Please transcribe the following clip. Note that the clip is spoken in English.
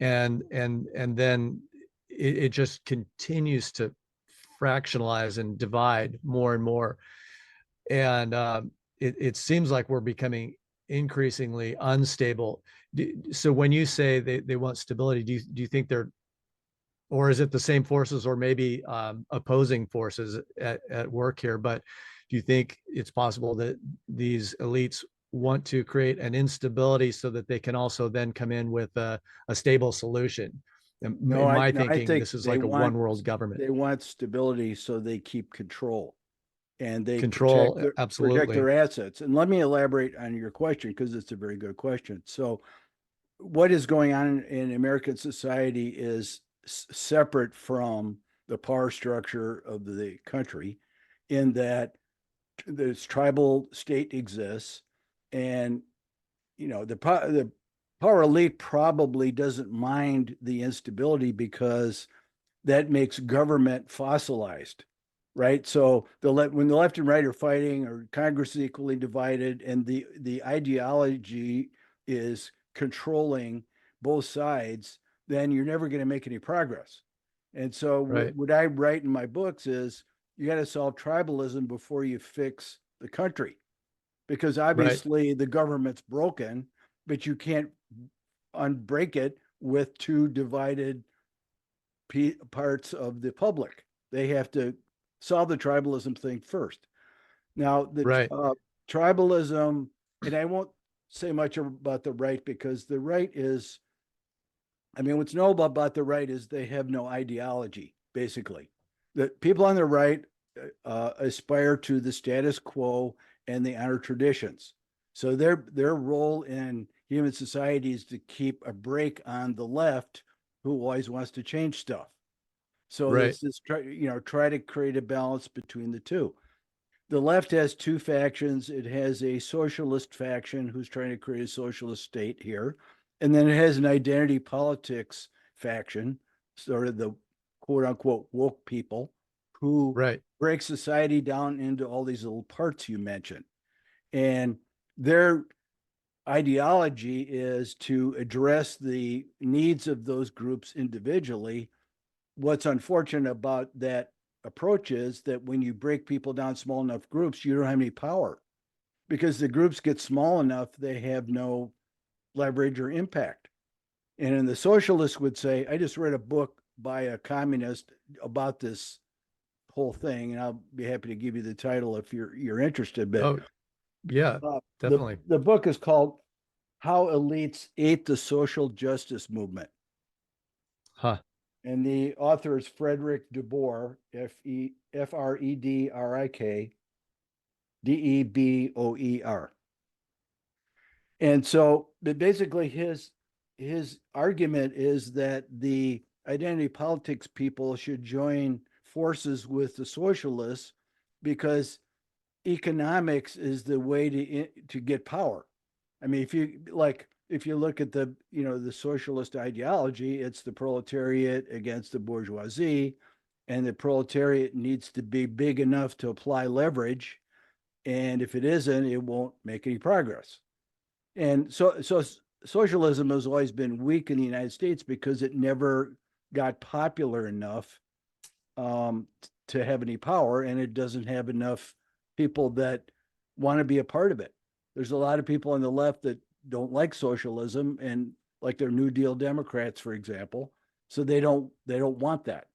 and then it just continues to fractionalize and divide more and more. And it seems like we're becoming increasingly unstable. So when you say they want stability, do you think they're, or is it the same forces, or maybe opposing forces at work here? But do you think it's possible that these elites want to create an instability so that they can also then come in with a stable solution? In No, my I thinking, think this is like a one world government. they want stability so they keep control and they Control, protect absolutely. their assets. And let me elaborate on your question because it's a very good question. So what is going on in American society is separate from the power structure of the country, in that this tribal state exists, and the power elite probably doesn't mind the instability because that makes government fossilized, right? So when the left and right are fighting, or Congress is equally divided, and the ideology is controlling both sides, then you're never going to make any progress. And so Right. what I write in my books is you got to solve tribalism before you fix the country, because Right. obviously the government's broken, but you can't unbreak it with two divided parts of the public. They have to solve the tribalism thing first. Now, the Right. tribalism, and I won't say much about the right, because the right is, I mean, what's notable about the right is they have no ideology, basically. The people on the right aspire to the status quo and they honor traditions. So their role in human society is to keep a brake on the left, who always wants to change stuff. So Right. this is try to create a balance between the two. The left has two factions. It has a socialist faction who's trying to create a socialist state here, and then it has an identity politics faction, sort of the quote unquote woke people, who Right. break society down into all these little parts you mentioned. And their ideology is to address the needs of those groups individually. What's unfortunate about that approach is that when you break people down small enough groups, you don't have any power, because the groups get small enough, they have no leverage or impact. And then the socialists would say, I just read a book by a communist about this whole thing, and I'll be happy to give you the title if you're interested. But Oh, yeah, the definitely. the book is called How Elites Ate the Social Justice Movement. Huh. And the author is Frederick DeBoer, Frederick And so, but basically, his argument is that the identity politics people should join forces with the socialists, because economics is the way to get power. I mean, if you look at the socialist ideology, it's the proletariat against the bourgeoisie, and the proletariat needs to be big enough to apply leverage, and if it isn't, it won't make any progress. And so socialism has always been weak in the United States because it never got popular enough to have any power, and it doesn't have enough people that want to be a part of it. There's a lot of people on the left that don't like socialism, and like they're New Deal Democrats, for example. So they don't want that.